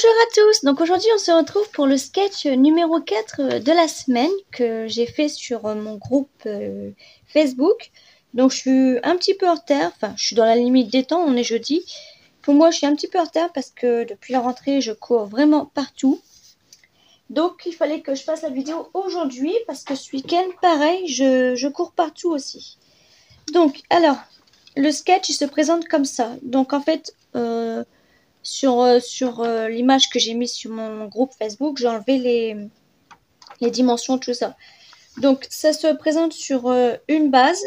Bonjour à tous, donc aujourd'hui on se retrouve pour le sketch numéro 4 de la semaine que j'ai fait sur mon groupe Facebook. Donc je suis un petit peu en retard, enfin je suis dans la limite des temps, on est jeudi. Pour moi je suis un petit peu en retard parce que depuis la rentrée je cours vraiment partout. Donc il fallait que je fasse la vidéo aujourd'hui parce que ce week-end pareil je cours partout aussi. Donc alors le sketch il se présente comme ça, donc en fait... sur l'image que j'ai mise sur mon groupe Facebook, j'ai enlevé les dimensions, tout ça. Donc, ça se présente sur une base,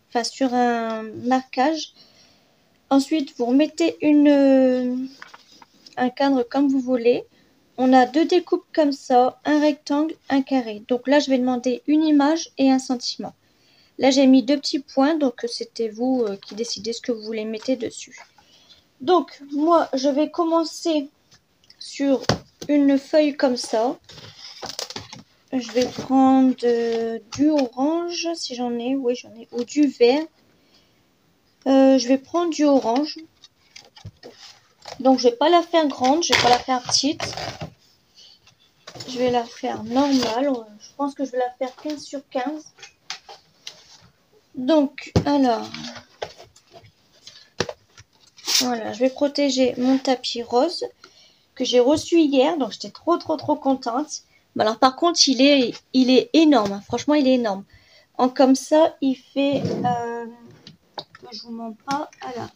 enfin sur un marquage. Ensuite, vous remettez un cadre comme vous voulez. On a deux découpes comme ça, un rectangle, un carré. Donc là, je vais demander une image et un sentiment. Là, j'ai mis deux petits points, donc c'était vous qui décidez ce que vous voulez mettre dessus. Donc, moi, je vais commencer sur une feuille comme ça. Je vais prendre du orange, si j'en ai, oui j'en ai, ou du vert. Je vais prendre du orange. Donc je vais pas la faire grande, je vais pas la faire petite. Je vais la faire normale. Je pense que je vais la faire 15 sur 15. Donc, alors, voilà, je vais protéger mon tapis rose que j'ai reçu hier. Donc j'étais trop contente. Mais alors par contre, il est énorme. Franchement, il est énorme. En comme ça, il fait... je vous mens pas. Voilà.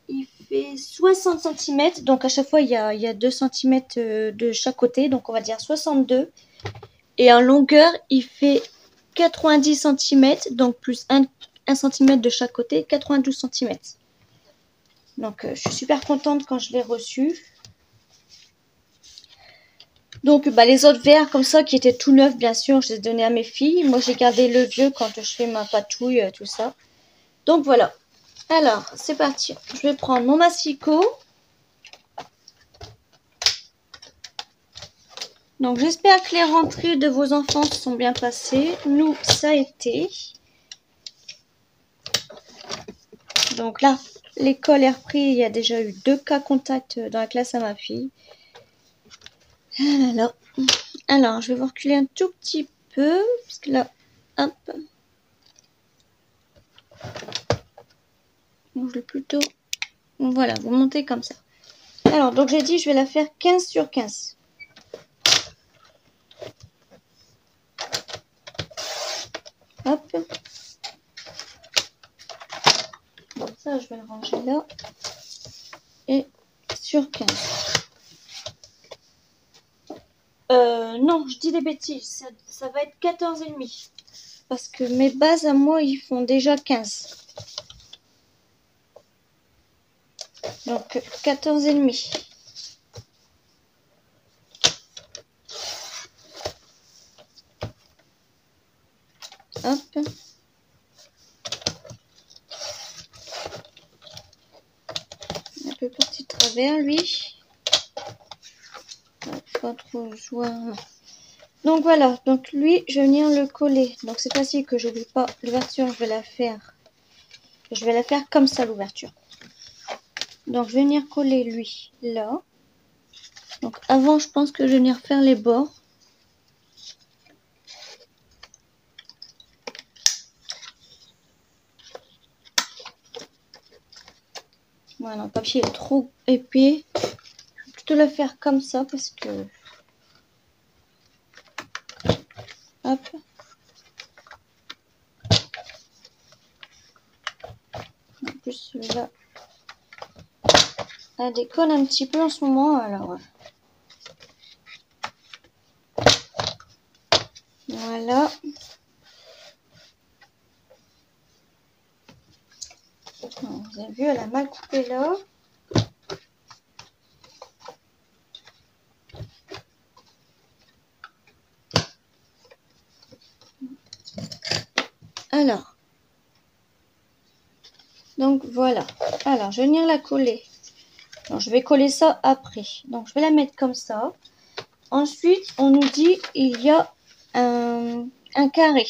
Il fait 60 cm. Donc à chaque fois, il y a 2 cm de chaque côté. Donc on va dire 62. Et en longueur, il fait 90 cm. Donc plus 1 cm de chaque côté. 92 cm. Donc je suis super contente quand je l'ai reçu. Donc les autres verres comme ça qui étaient tout neufs, bien sûr, je les ai donnés à mes filles. Moi j'ai gardé le vieux quand je fais ma patouille, tout ça. Donc voilà. Alors c'est parti. Je vais prendre mon massicot. Donc j'espère que les rentrées de vos enfants se sont bien passées. Nous, ça a été. Donc là, l'école est reprise. Il y a déjà eu 2 cas contacts dans la classe à ma fille. Alors, je vais vous reculer un tout petit peu. Parce que là, hop. Donc, je vais plutôt... Voilà, vous montez comme ça. Alors, donc j'ai dit, je vais la faire 15 sur 15. Hop. Donc ça, je vais le ranger là. Et sur 15. Non, je dis des bêtises. Ça va être 14,5. Parce que mes bases à moi, ils font déjà 15. Donc 14,5. Hop. Un peu parti de travers, lui. Pas trop jouer. Donc voilà. Donc lui, je vais venir le coller. Donc c'est facile que j'oublie pas l'ouverture. Je vais la faire. Je vais la faire comme ça, l'ouverture. Donc je vais venir coller lui là. Donc avant, je pense que je vais venir faire les bords. Voilà, le papier est trop épais. Je vais plutôt le faire comme ça parce que... Hop. En plus, celui-là, elle décolle un petit peu en ce moment, alors... Voilà. Vous avez vu, elle a mal coupé là. Alors. Donc voilà. Alors, je vais venir la coller. Donc, je vais coller ça après. Donc, je vais la mettre comme ça. Ensuite, on nous dit il y a un carré.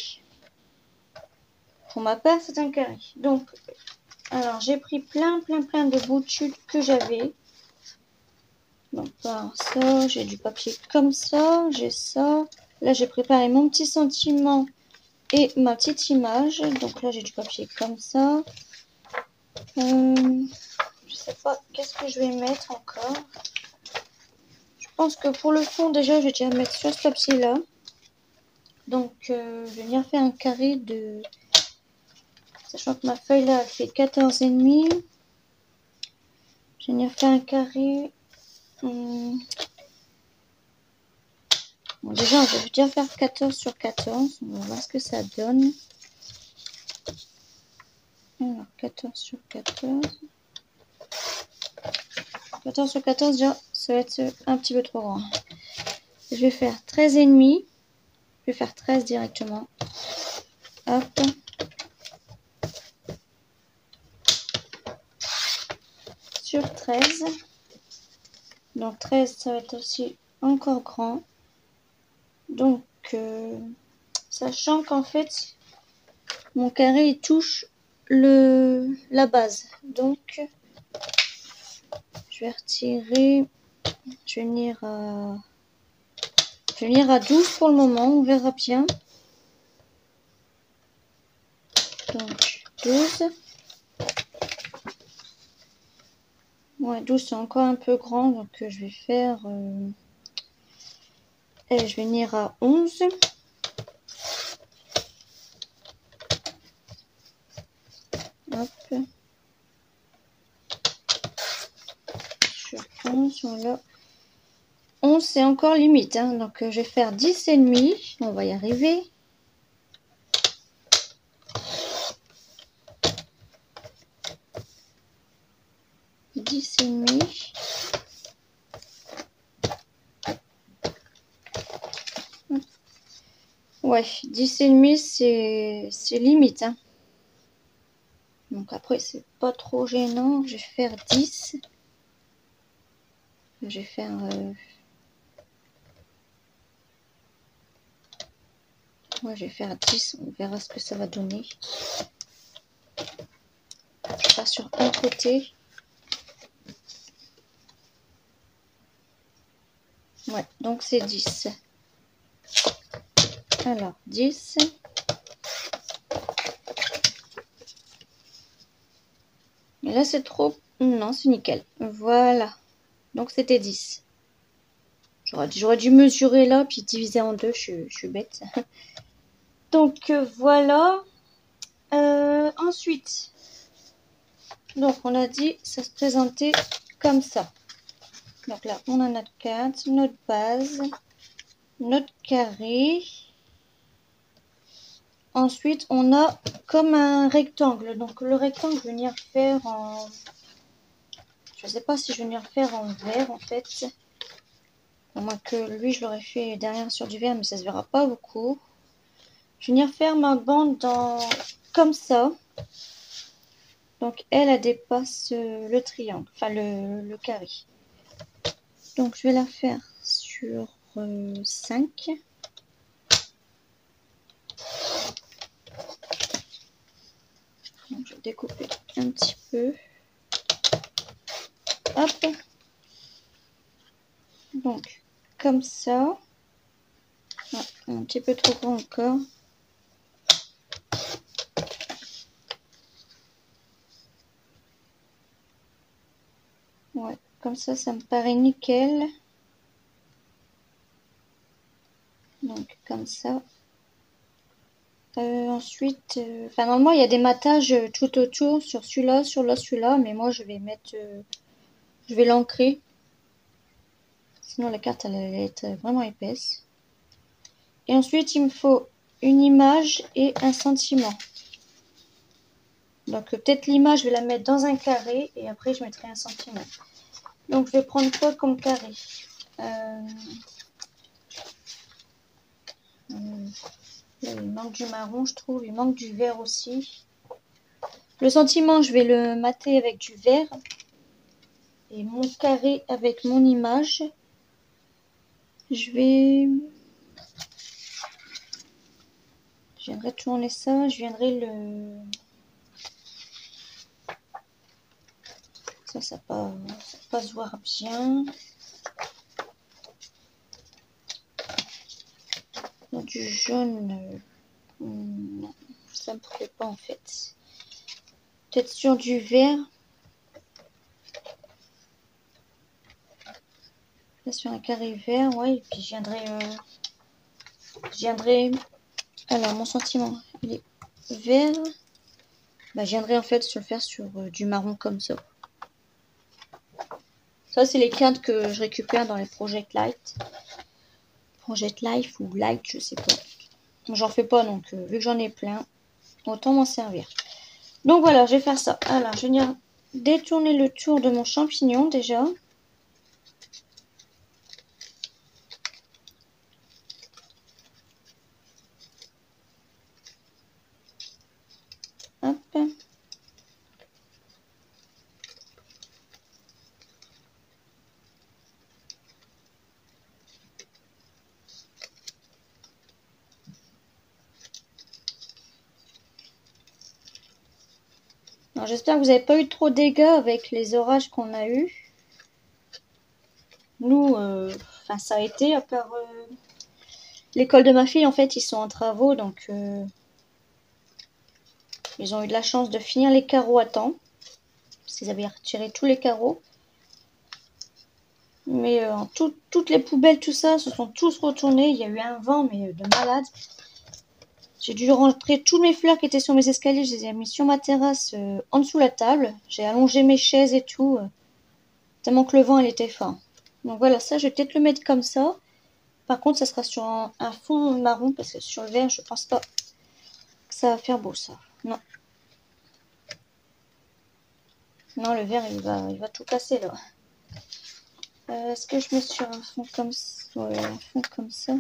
Pour ma part, c'est un carré. Donc, alors j'ai pris plein de bouts de chute que j'avais. Donc par ça, j'ai du papier comme ça, j'ai ça. Là, j'ai préparé mon petit sentiment et ma petite image. Donc là, j'ai du papier comme ça. Je sais pas qu'est-ce que je vais mettre encore. Je pense que pour le fond, déjà, je vais déjà mettre sur ce papier-là. Donc, je vais venir faire un carré de... Sachant que ma feuille là, elle fait 14,5. Je vais venir faire un carré. Bon, déjà, je vais déjà faire 14 sur 14. On va voir ce que ça donne. Alors, 14 sur 14. 14 sur 14, déjà, ça va être un petit peu trop grand. Je vais faire 13,5. Je vais faire 13 directement. Hop. Sur 13. Donc 13, ça va être aussi encore grand. Donc, sachant qu'en fait, mon carré il touche la base. Donc, je vais retirer. Je vais venir à 12 pour le moment. On verra bien. Donc, 12. Ouais, 12 c'est encore un peu grand. Donc, je vais faire... et je vais venir à 11. Hop. Sur 11, voilà. 11 c'est encore limite, hein. Donc je vais faire 10,5. On va y arriver. Ouais, 10,5 c'est limite, hein. Donc après c'est pas trop gênant. Je vais faire 10. Je vais faire ouais, je vais faire 10. On verra ce que ça va donner. Je passe sur un côté. Ouais, donc c'est 10. Alors 10. Et là c'est trop. Non, c'est nickel. Voilà. Donc c'était 10. J'aurais dû mesurer là puis diviser en deux. Je suis bête. Donc voilà. Ensuite, donc on a dit ça se présentait comme ça. Donc là, on a notre carte, notre base, notre carré. Ensuite, on a comme un rectangle. Donc le rectangle, je vais venir faire en... Je sais pas si je vais venir faire en vert en fait. À moins que lui, je l'aurais fait derrière sur du vert, mais ça se verra pas beaucoup. Je vais venir faire ma bande comme ça. Donc elle dépasse le triangle, enfin le carré. Donc je vais la faire sur 5. Donc, je vais découper un petit peu. Hop. Donc comme ça. Ouais, un petit peu trop grand encore. Ouais, comme ça me paraît nickel. Donc comme ça. Ensuite, normalement il y a des mattages tout autour sur celui-là, celui-là, mais moi je vais mettre, je vais l'ancrer. Sinon la carte elle va être vraiment épaisse. Et ensuite il me faut une image et un sentiment. Donc peut-être l'image je vais la mettre dans un carré et après je mettrai un sentiment. Donc je vais prendre quoi comme carré? Il manque du marron, je trouve. Il manque du vert aussi. Le sentiment, je vais le mater avec du vert. Et mon carré avec mon image. Je viendrai tourner ça. Je viendrai le... Ça va pas se voir bien. Du jaune, non, ça me plaît pas en fait. Peut-être sur du vert. Là, sur un carré vert, ouais, et puis je viendrai. Alors, mon sentiment, il est vert. Bah, je viendrai en fait se le faire sur du marron comme ça. Ça, c'est les quintes que je récupère dans les Project Light. Project Life ou Light, je sais pas. J'en fais pas, donc vu que j'en ai plein, autant m'en servir. Donc voilà, je vais faire ça. Alors, je vais venir détourner le tour de mon champignon déjà. Hop. Alors, j'espère que vous n'avez pas eu trop de dégâts avec les orages qu'on a eu. Nous, ça a été, à part l'école de ma fille, en fait, ils sont en travaux, donc ils ont eu de la chance de finir les carreaux à temps. Parce qu'ils avaient retiré tous les carreaux. Mais toutes les poubelles, tout ça, se sont tous retournés. Il y a eu un vent, mais de malade. J'ai dû rentrer toutes mes fleurs qui étaient sur mes escaliers. Je les ai mis sur ma terrasse, en dessous de la table. J'ai allongé mes chaises et tout. Tellement que le vent, il était fort. Donc voilà, ça, je vais peut-être le mettre comme ça. Par contre, ça sera sur un fond marron. Parce que sur le vert, je pense pas que ça va faire beau, ça. Non. Non, le vert, il va tout casser, là. Est-ce que je mets sur un fond comme ça? Ouais, un fond comme ça.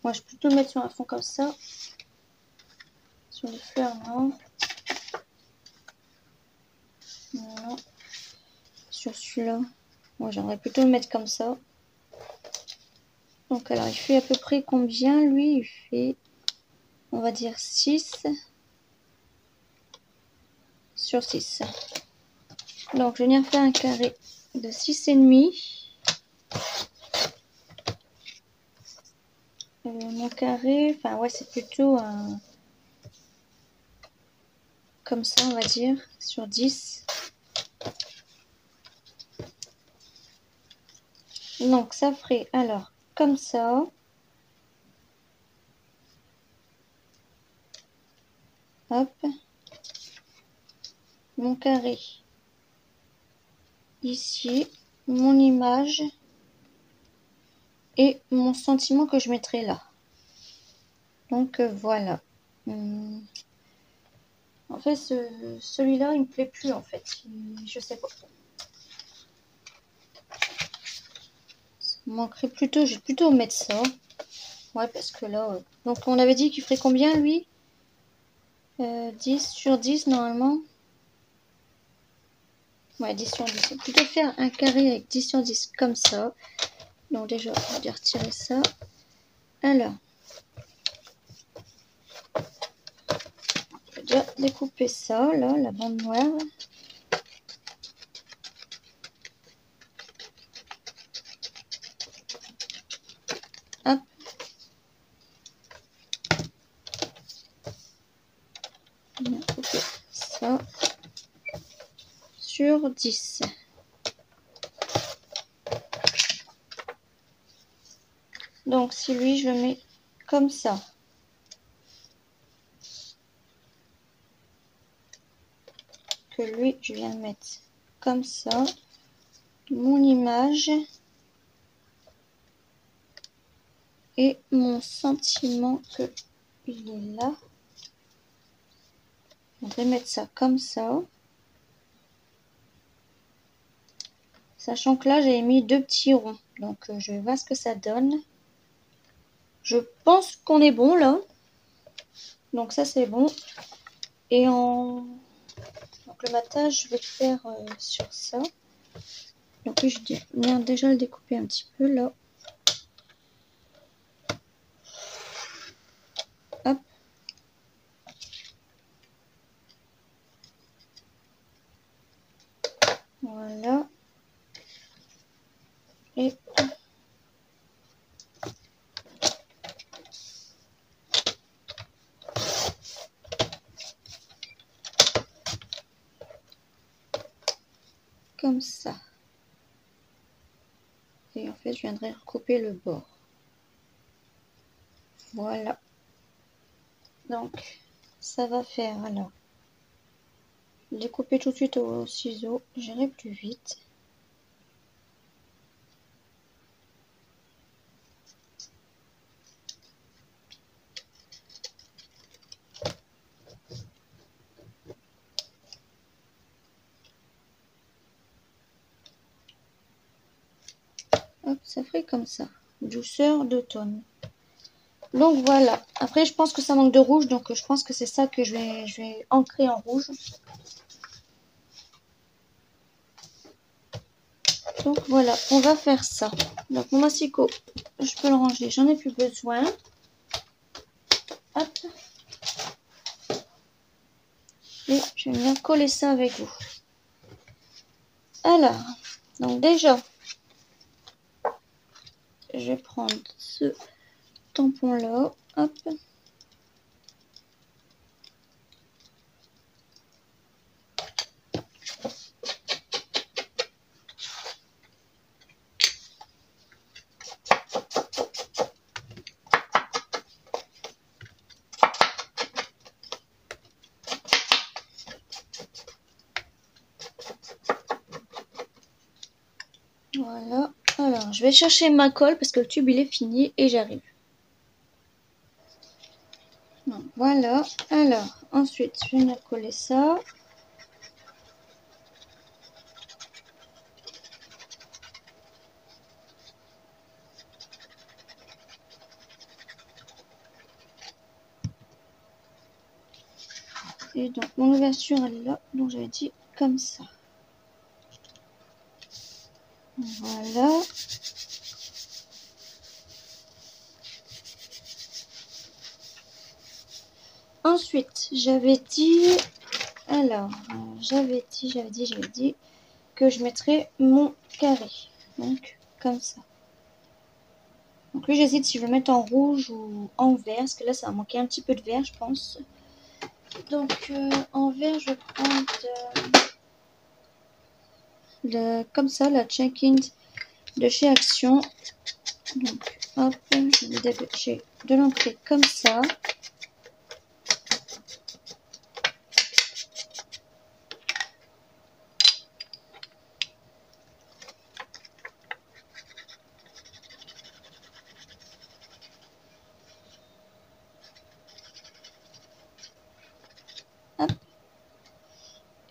Moi, je vais plutôt le mettre sur un fond comme ça. Sur les fleurs, non. Non. Sur celui-là. Moi, j'aimerais plutôt le mettre comme ça. Donc, alors, il fait à peu près combien, lui? Il fait, on va dire, 6 sur 6. Donc, je vais venir faire un carré de 6,5. Mon carré, enfin, ouais, c'est plutôt un... comme ça, on va dire, sur 10. Donc, ça ferait, alors, comme ça. Hop. Mon carré. Ici. Mon image. Et mon sentiment que je mettrai là. Donc, voilà. En fait, celui-là, il me plaît plus, en fait. Je sais pas. Ça me manquerait plutôt, je vais plutôt mettre ça. Ouais, parce que là... Donc, on avait dit qu'il ferait combien, lui 10 sur 10, normalement. Ouais, 10 sur 10. Je vais plutôt faire un carré avec 10 sur 10, comme ça. Donc, déjà, on va retirer ça. Alors. Je vais déjà découper ça, là, la bande noire. Hop. On va couper ça sur 10. Donc, si lui, je le mets comme ça. Que lui, je viens de mettre comme ça. Mon image. Et mon sentiment que il est là. On va mettre ça comme ça. Sachant que là, j'ai mis 2 petits ronds. Donc, je vais voir ce que ça donne. Je pense qu'on est bon, là. Donc, ça, c'est bon. Et en... Donc, le matage, je vais le faire sur ça. Donc, je viens déjà le découper un petit peu, là. Hop. Voilà. Et comme ça. Et en fait, je viendrai recouper le bord. Voilà. Donc, ça va faire alors. Découper tout de suite au ciseau, j'irai plus vite. Hop, ça ferait comme ça. Douceur d'automne. Donc voilà. Après, je pense que ça manque de rouge, donc je pense que c'est ça que je vais ancrer en rouge. Donc voilà, on va faire ça. Donc mon massicot, je peux le ranger, j'en ai plus besoin. Hop. Et je vais venir coller ça avec vous. Alors, donc déjà, je vais prendre ce tampon là. Hop. Voilà. Alors, je vais chercher ma colle parce que le tube il est fini et j'arrive. Voilà. Alors, ensuite, je vais venir coller ça. Et donc, mon ouverture elle est là. Donc, j'avais dit comme ça. Voilà. Ensuite, j'avais dit, alors, j'avais dit que je mettrais mon carré. Donc, comme ça. Donc lui, j'hésite si je le mets en rouge ou en vert, parce que là, ça va manquer un petit peu de vert, je pense. Donc, en vert, je vais prendre comme ça, la check-in de chez Action. Donc, hop, je vais dépêcher de l'entrée comme ça. Hop.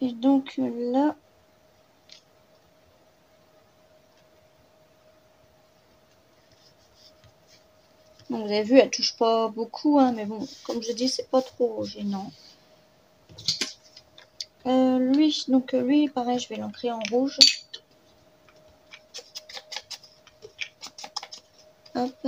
Et donc là, bon, vous avez vu, elle touche pas beaucoup, hein, mais bon, comme je dis, c'est pas trop gênant. Lui, pareil, je vais l'ancrer en rouge. Hop.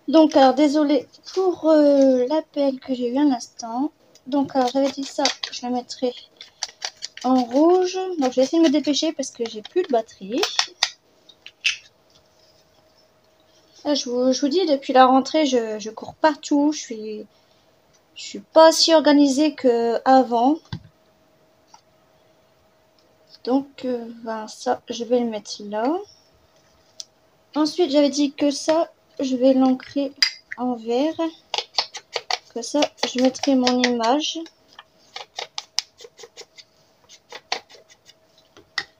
Donc, alors, désolé pour l'appel que j'ai eu un instant. Donc, alors, j'avais dit ça, je le mettrai en rouge. Donc, je vais essayer de me dépêcher parce que j'ai plus de batterie. Là, je vous dis, depuis la rentrée, je cours partout. Je suis pas si organisée qu'avant. Donc, ben, ça, je vais le mettre là. Ensuite, j'avais dit que ça, je vais l'ancrer en vert. Que ça, je mettrai mon image.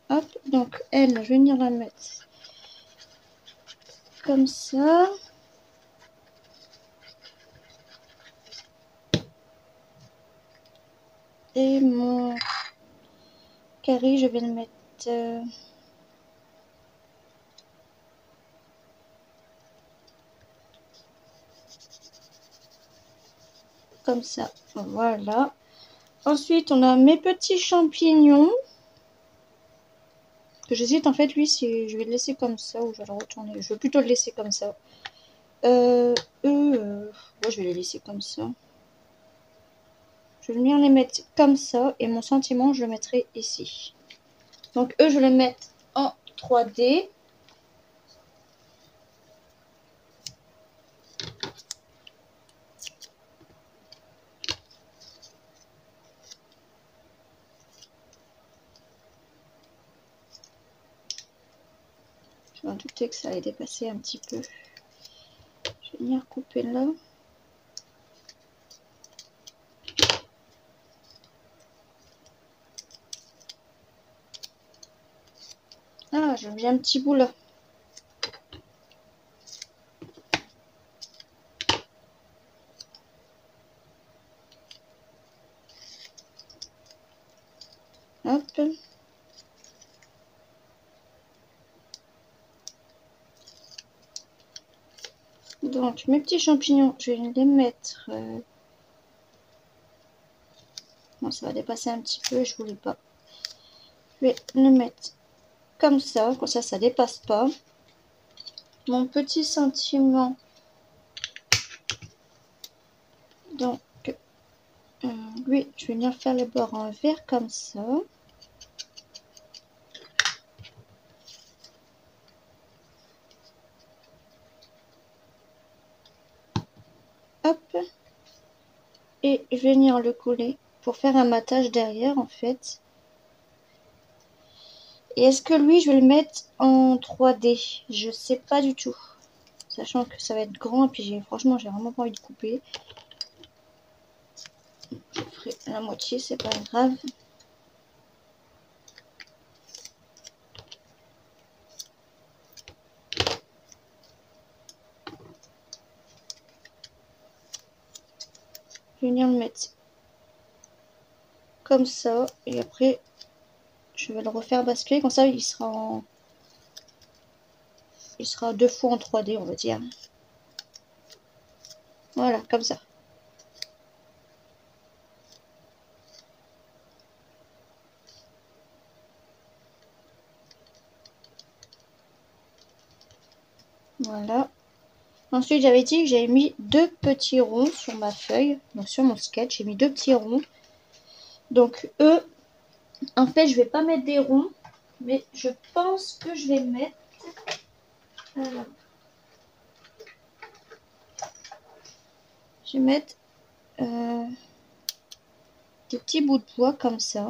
Hop, donc elle, je vais venir la mettre comme ça. Et mon carré, je vais le mettre comme ça. Voilà. Ensuite, on a mes petits champignons. Que j'hésite en fait, lui, si je vais le laisser comme ça ou je vais le retourner. Je veux plutôt le laisser comme ça. Moi, je vais les laisser comme ça. Je vais venir les mettre comme ça et mon sentiment, je le mettrai ici. Donc, eux, je vais les mettre en 3D. Je m'en doutais que ça allait dépasser un petit peu. Je vais venir couper là. Ah, j'ai mis un petit bout là. Hop. Donc, mes petits champignons, je vais les mettre... Bon, ça va dépasser un petit peu, je voulais pas. Je vais le mettre comme ça ça dépasse pas. Mon petit sentiment. Donc, lui, je vais venir faire les bords en vert comme ça. Hop. Et je vais venir le coller pour faire un matage derrière en fait. Et est-ce que lui, je vais le mettre en 3D? Je sais pas du tout. Sachant que ça va être grand et puis franchement, j'ai vraiment pas envie de couper. Je ferai la moitié, c'est pas grave. Je vais venir le mettre comme ça et après je vais le refaire basculer comme ça il sera 2 fois en 3D on va dire. Voilà, comme ça. Voilà. Ensuite j'avais dit que j'avais mis 2 petits ronds sur ma feuille, donc sur mon sketch, j'ai mis 2 petits ronds. Donc eux, en fait je vais pas mettre des ronds, mais je pense que je vais mettre... Je vais mettre des petits bouts de bois comme ça.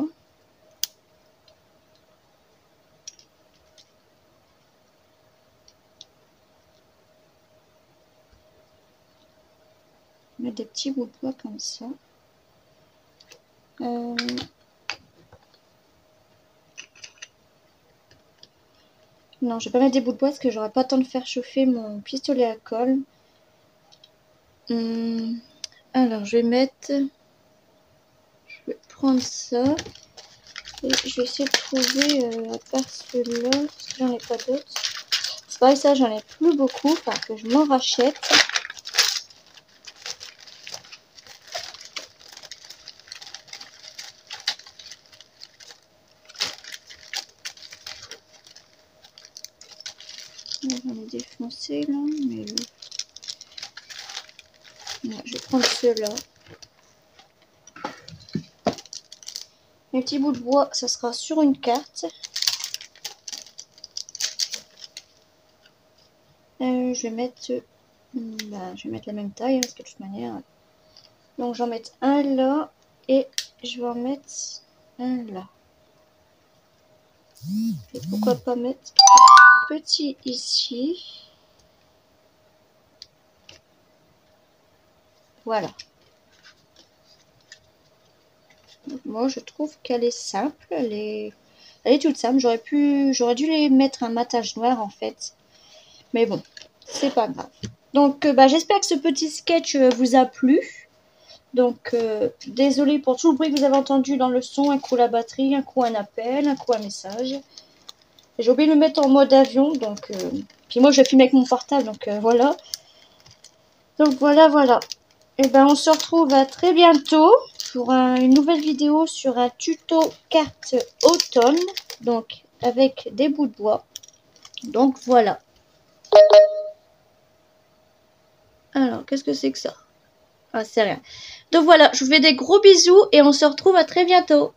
Mettre des petits bouts de bois comme ça. Non, je vais pas mettre des bouts de bois parce que j'aurai pas le temps de faire chauffer mon pistolet à colle. Alors, je vais prendre ça. Et je vais essayer de trouver, à part celui-là, parce que j'en ai pas d'autres. C'est pareil, ça, j'en ai plus beaucoup, parce que je m'en rachète. J'en ai défoncé, là, mais... Non, je vais prendre ceux-là. Mes petits bouts de bois, ça sera sur une carte. Je vais mettre... je vais mettre la même taille, hein, parce que de toute manière... Donc j'en mets un là, et je vais en mettre un là. Et pourquoi pas mettre un petit ici. Voilà. Donc, moi je trouve qu'elle est simple, elle est toute simple. J'aurais dû les mettre un matage noir en fait. Mais bon, c'est pas grave. Donc j'espère que ce petit sketch vous a plu. Donc désolé pour tout le bruit que vous avez entendu dans le son, un coup la batterie, un coup un appel, un coup un message. J'ai oublié de le mettre en mode avion, donc puis moi je filme avec mon portable, donc voilà. Donc voilà. Et on se retrouve à très bientôt pour une nouvelle vidéo sur un tuto carte automne, donc avec des bouts de bois. Donc voilà. Alors, qu'est-ce que c'est que ça? Ah, c'est rien. Donc voilà, je vous fais des gros bisous et on se retrouve à très bientôt.